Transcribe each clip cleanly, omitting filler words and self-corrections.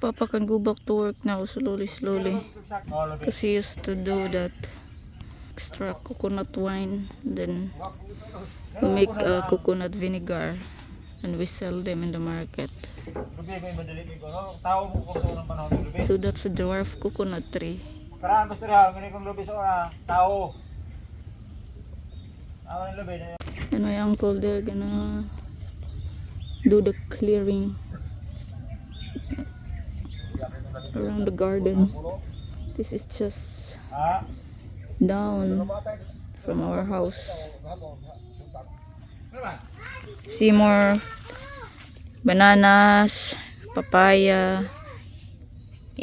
Papa can go back to work now slowly. Because he used to do that. Extra coconut wine. Then we make coconut vinegar. And we sell them in the market. So that's a dwarf coconut tree. And my uncle, they're gonna do the clearing around the garden. This is just down from our house. See more bananas, papaya,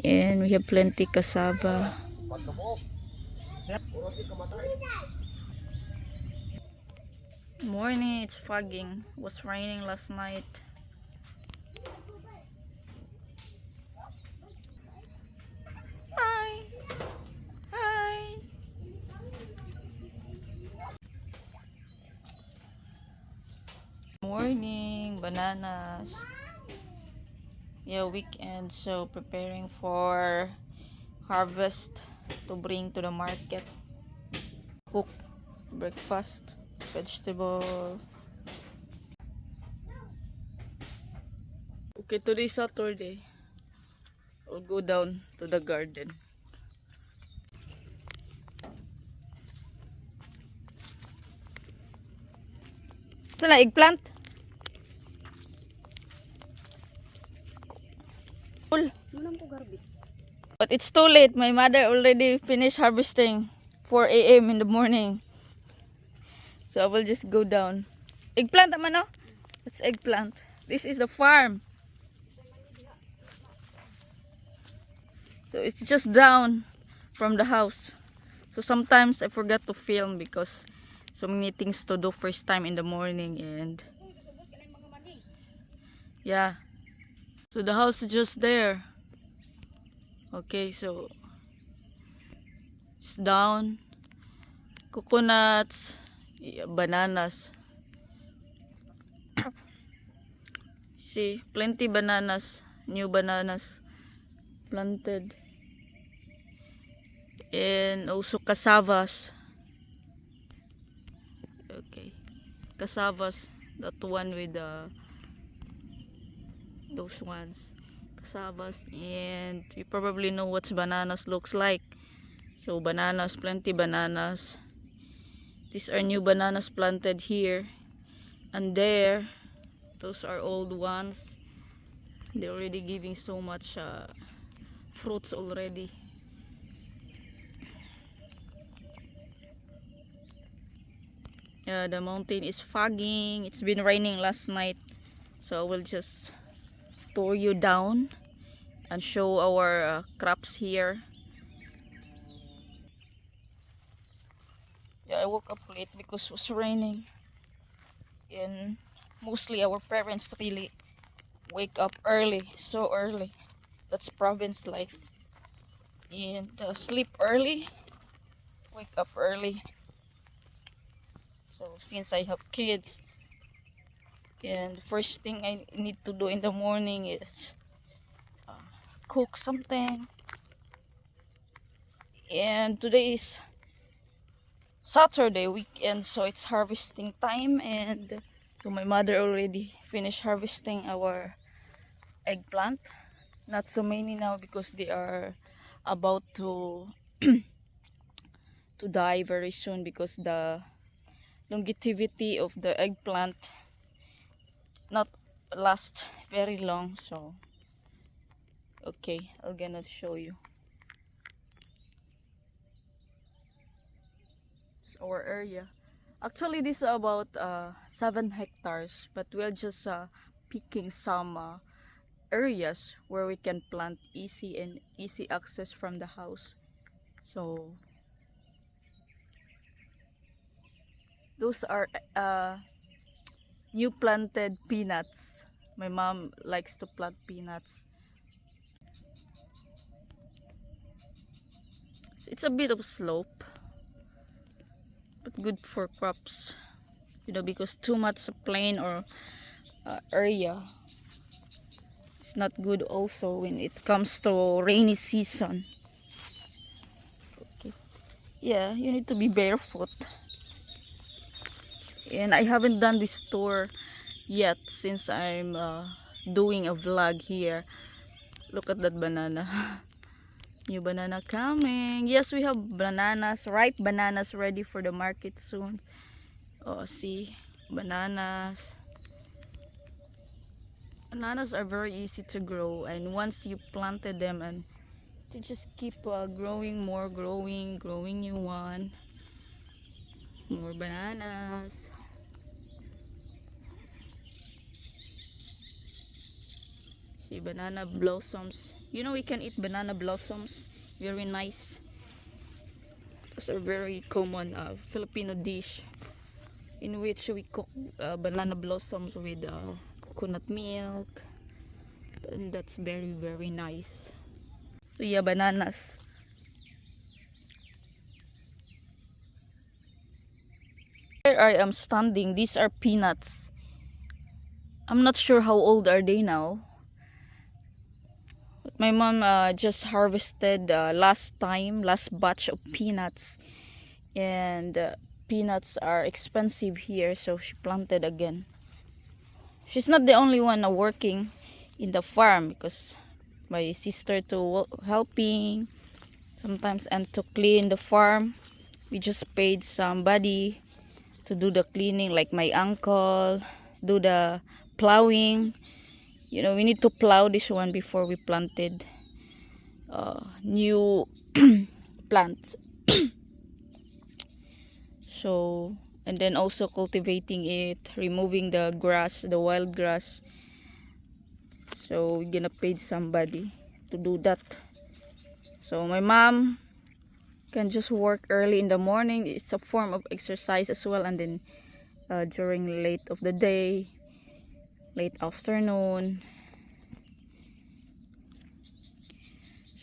and we have plenty cassava. Morning, it's fogging. It was raining last night. Hi. Hi. Morning, bananas. Yeah, weekend, so preparing for harvest to bring to the market. Cook breakfast, vegetables. Okay, today Saturday. I'll go down to the garden. Ito na, eggplant. Full. But it's too late. My mother already finished harvesting 4 a.m. in the morning. So I will just go down. Eggplant naman, no? That's eggplant. This is the farm. So it's just down from the house. So sometimes I forgot to film because so many things to do first time in the morning, and yeah. So the house is just there. Okay, so it's down. Coconuts, bananas. See, plenty bananas, new bananas planted. And also cassavas. Okay, cassavas, that one with those ones, cassavas. And you probably know what bananas looks like. So bananas, plenty bananas. These are new bananas planted here and there. Those are old ones. They're already giving so much fruits already. The mountain is fogging. It's been raining last night, so I will just tour you down and show our crops here. Yeah, I woke up late because it was raining, and mostly our parents really wake up early, so early. That's province life. And sleep early, wake up early. So since I have kids, and the first thing I need to do in the morning is cook something. And today is Saturday weekend, so it's harvesting time, and so my mother already finished harvesting our eggplant. Not so many now because they are about to to die very soon because the longevity of the eggplant not last very long. So okay, I'm gonna show you. It's our area. Actually, this is about 7 hectares, but we're just picking some areas where we can plant easy access from the house. So those are new planted peanuts. My mom likes to plant peanuts. It's a bit of a slope, but good for crops, because too much plain or area It's not good also when it comes to rainy season. Okay. Yeah, you need to be barefoot. And I haven't done this tour yet since I'm doing a vlog here. Look at that banana. New banana coming. Yes, we have bananas, ripe bananas ready for the market soon. Oh, see, bananas. Bananas are very easy to grow, and once you planted them, and they just keep growing more, growing new one. More bananas. See, banana blossoms. You know we can eat banana blossoms. Very nice. Those are very common Filipino dish in which we cook banana blossoms with coconut milk. And that's very nice. So yeah, bananas. Here I am standing. These are peanuts. I'm not sure how old are they now. But my mom just harvested last batch of peanuts. And peanuts are expensive here, so she planted again. She's not the only one working in the farm, because my sister too helping sometimes, and to clean the farm we just paid somebody to do the cleaning, like my uncle do the plowing. You know, we need to plow this one before we planted new plants. So, and then also cultivating it, removing the grass, the wild grass. So we're gonna pay somebody to do that. So my mom can just work early in the morning. It's a form of exercise as well, and then during late of the day, late afternoon.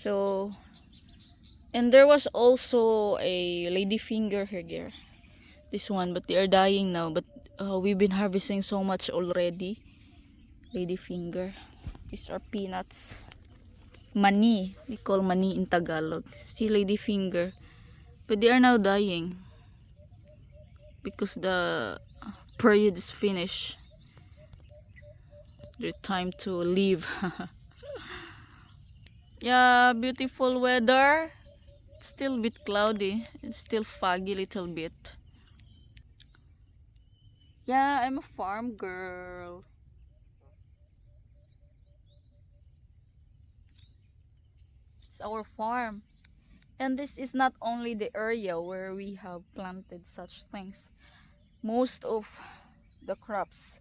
So, and there was also a ladyfinger here, this one, but they are dying now. But we've been harvesting so much already. Ladyfinger. These are peanuts. Mani, we call mani in Tagalog. See, ladyfinger, but they are now dying because the period is finished. Their time to leave. Yeah, beautiful weather. It's still a bit cloudy. It's still foggy little bit. Yeah, I'm a farm girl. It's our farm. And this is not only the area where we have planted such things. Most of the crops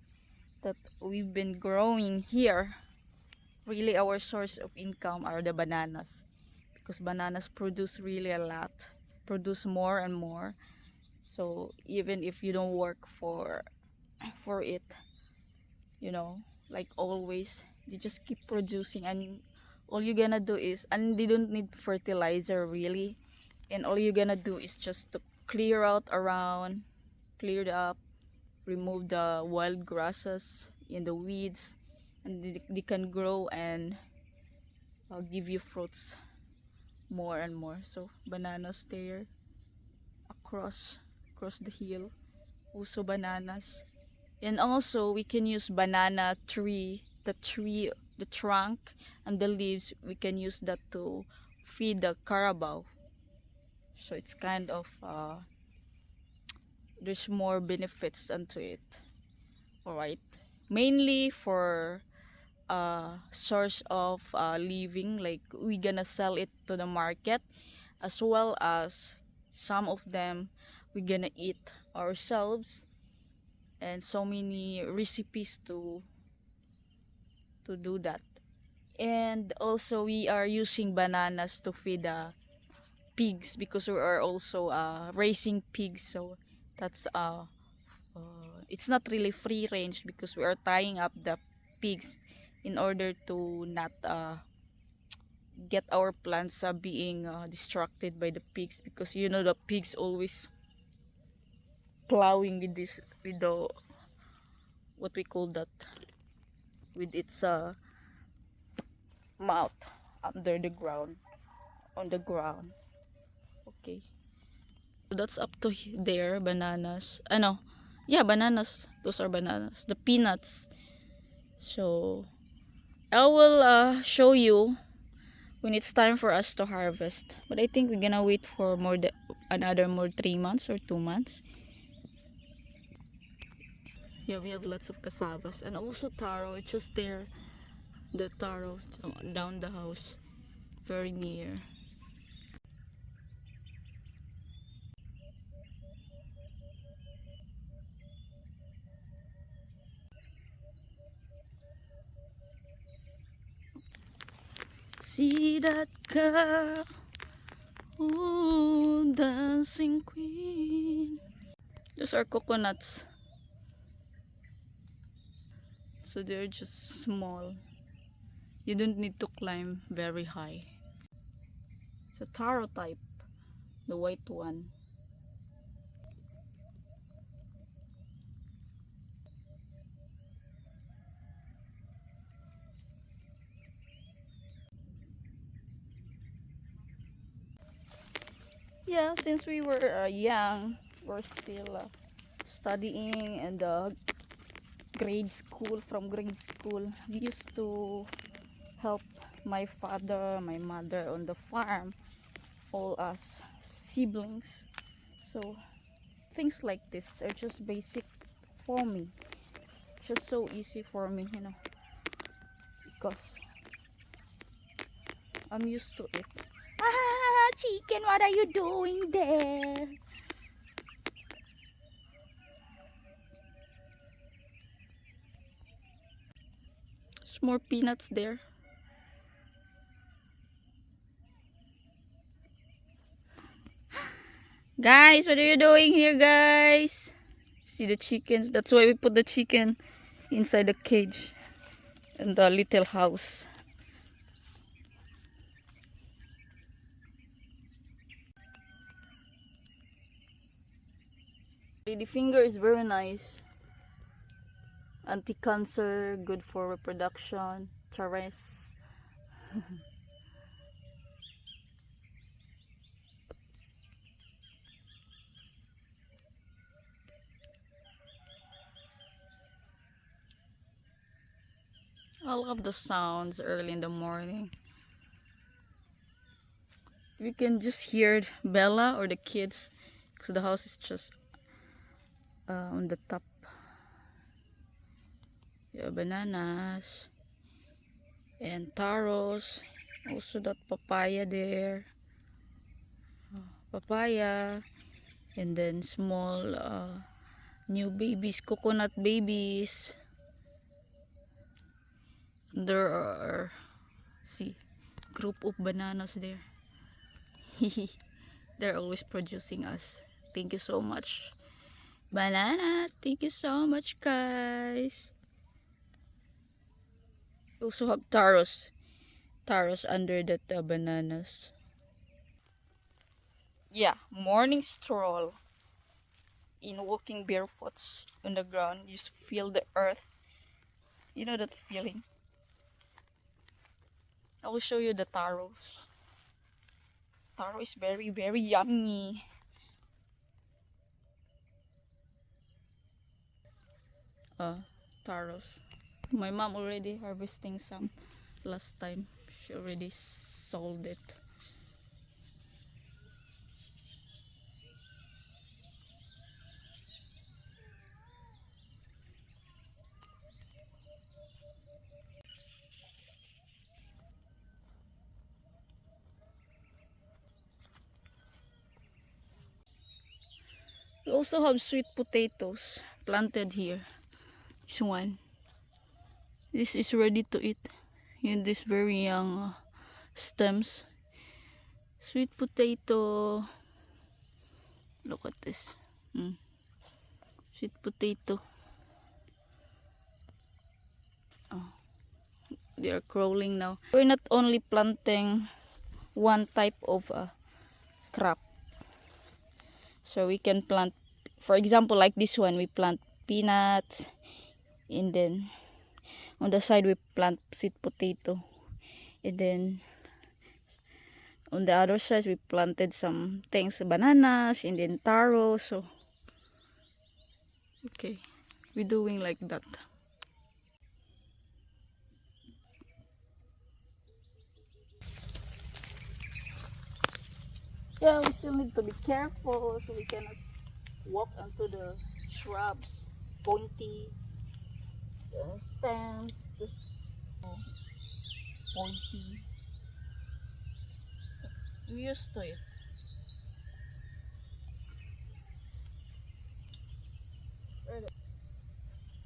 that we've been growing here, really our source of income are the bananas. Because bananas produce really a lot. Produce more and more. So even if you don't work for it, you know, like always, you just keep producing, and all you gonna do is, and they don't need fertilizer really, and all you gonna do is just to clear out around, clear it up, remove the wild grasses and the weeds, and they can grow and give you fruits more and more. So bananas there across the hill, also bananas. And also we can use banana tree, the trunk and the leaves, we can use that to feed the carabao. So it's kind of there's more benefits into it. Alright, mainly for source of living, like we gonna sell it to the market, as well as some of them we gonna eat ourselves, and so many recipes to do that. And also we are using bananas to feed pigs, because we are also raising pigs. So that's it's not really free range, because we are tying up the pigs in order to not get our plants being distracted by the pigs, because you know the pigs always plowing with this, with the, what we call that, with its mouth under the ground, on the ground. Okay. So that's up to there. Bananas. Ano? Yeah, bananas. Those are bananas. The peanuts. So I will show you when it's time for us to harvest. But I think we're gonna wait for another more 3 months or 2 months. Yeah, we have lots of cassavas and also taro. It's just there. The taro just down the house, very near. See that girl, ooh, dancing queen. Those are coconuts. So they're just small. You don't need to climb very high. It's a taro type, the white one. Yeah, since we were young, we're still studying and from grade school. We used to help my father, my mother on the farm, all us siblings. So things like this are just basic for me. It's just so easy for me, because I'm used to it. Ah, chicken, what are you doing there? There's more peanuts there. Guys, what are you doing here, guys? See the chickens? That's why we put the chicken inside the cage in the little house. Lady finger is very nice. Anti-cancer, good for reproduction, chores. I love the sounds early in the morning. We can just hear Bella or the kids because the house is just on the top. Yeah, bananas and taros. Also that papaya there. Papaya. And then small new babies, coconut babies. There are, see, group of bananas there. They're always producing us. Thank you so much, bananas. Thank you so much, guys. We also have taros under that bananas. Yeah, morning stroll in walking barefoots on the ground. You just feel the earth. You know that feeling. I will show you the taro. Taro is very, very yummy. Taros. My mom already harvesting some last time. She already sold it. We also have sweet potatoes planted here. This one. This is ready to eat. In this very young stems. Sweet potato. Look at this. Sweet potato. Oh, they are crawling now. We're not only planting one type of crop. So we can plant, for example, like this one, we plant peanuts, and then on the side we plant sweet potato, And then on the other side we planted some things, bananas and then taro. So okay, we're doing like that. Yeah, we still need to be careful so we cannot walk onto the shrubs, pointy stems, just pointy. We used to it.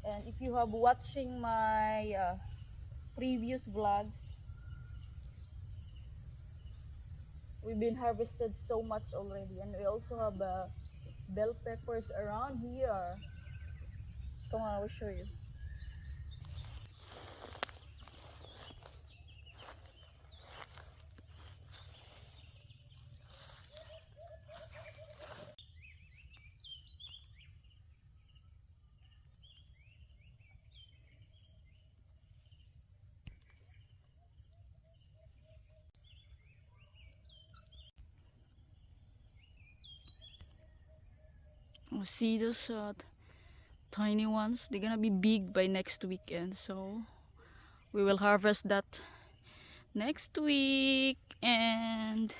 And if you have watching my previous vlogs, we've been harvested so much already, and we also have bell peppers around here. Come on, I will show you. Oh, see those tiny ones? They're gonna be big by next weekend, so we will harvest that next week. And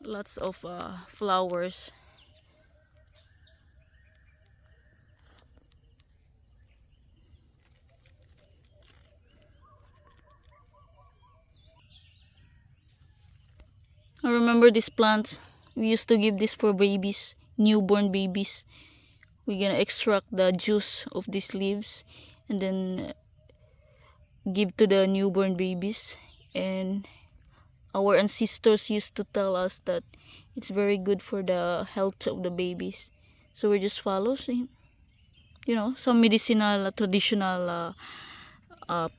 lots of flowers. I remember this plant. We used to give this for babies, newborn babies. We're gonna extract the juice of these leaves and then give to the newborn babies. And our ancestors used to tell us that it's very good for the health of the babies. So we just follow, some medicinal, traditional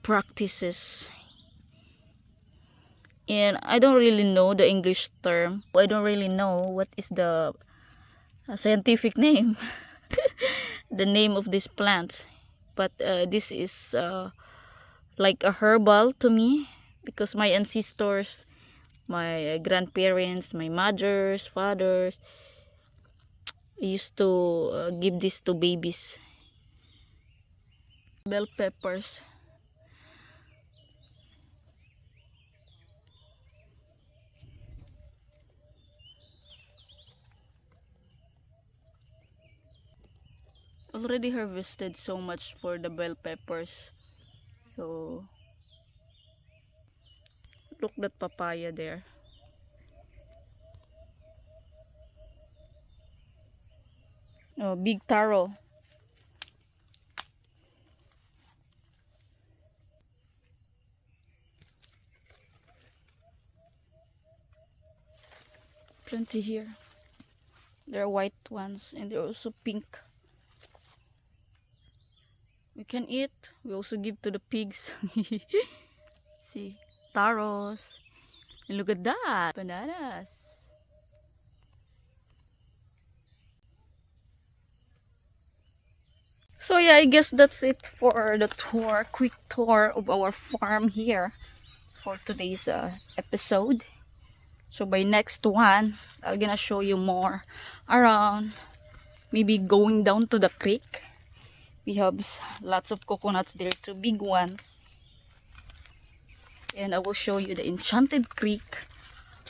practices. And I don't really know the English term. I don't really know what is the scientific name, the name of this plant. But this is like a herbal to me, because my ancestors, my grandparents, my mothers, fathers used to give this to babies. Bell peppers. Already harvested so much for the bell peppers. So look, that papaya there. Oh, big taro. Plenty here. There are white ones and they're also pink. We can eat. We also give to the pigs. See, taros. And look at that, bananas. So yeah, I guess that's it for the tour, quick tour of our farm here for today's episode. So by next one, I'm gonna show you more around, maybe going down to the creek. We have lots of coconuts there, two big ones. And I will show you the enchanted creek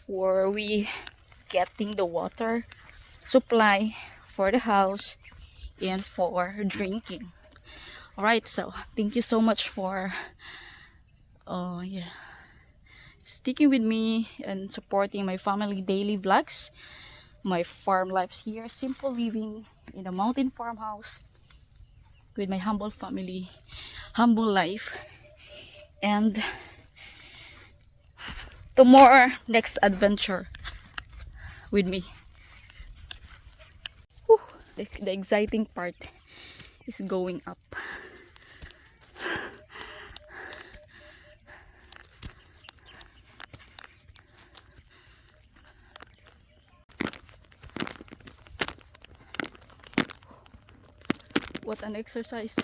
where we getting the water supply for the house and for drinking. Alright, so thank you so much for sticking with me and supporting my family daily vlogs, my farm lives here, simple living in a mountain farmhouse with my humble family, humble life. And to more next adventure with me. Whew, the exciting part is going up. What an exercise.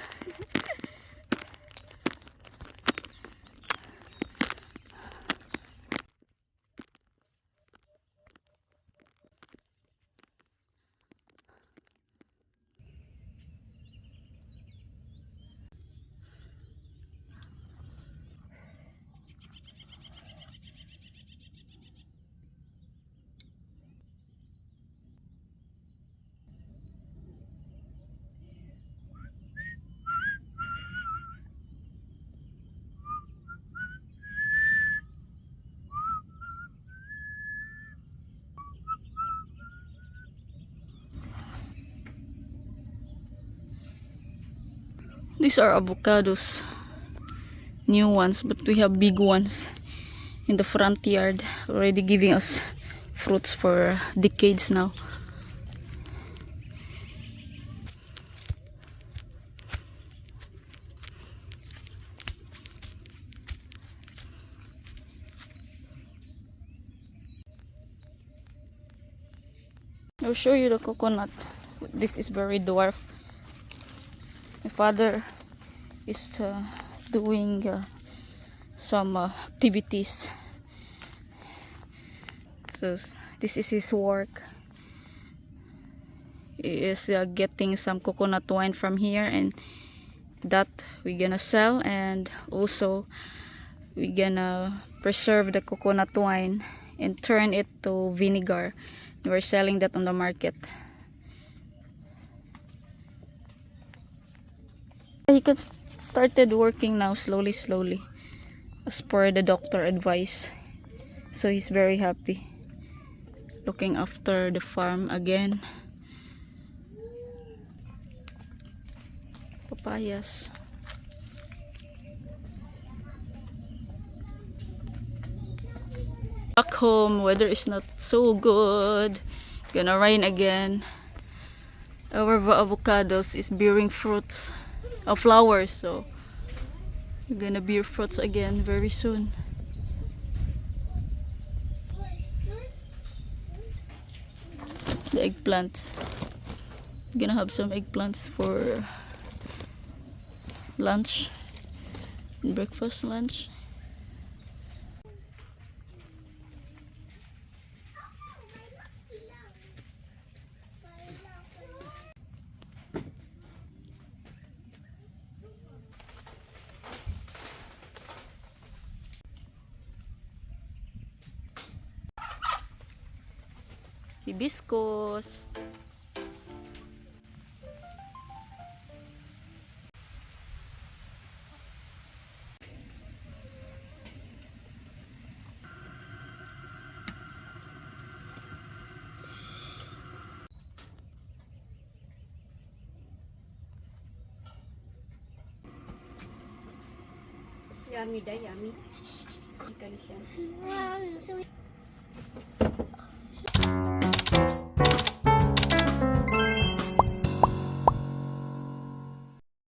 These are avocados. New ones, but we have big ones in the front yard, already giving us fruits for decades now. I'll show you the coconut. This is very dwarf. My father is doing some activities. So this is his work. He is getting some coconut wine from here, and that we're gonna sell, and also we're gonna preserve the coconut wine and turn it to vinegar. We're selling that on the market. He could started working now, slowly as per the doctor advice. So he's very happy looking after the farm again. Papayas. Back home, weather is not so good. Gonna rain again. Our avocados is bearing fruits, flowers, so we're gonna bear fruits again very soon. The eggplants. We're gonna have some eggplants for lunch, breakfast, lunch. Hibiscus. Yummy da, yummy. Ikan siya.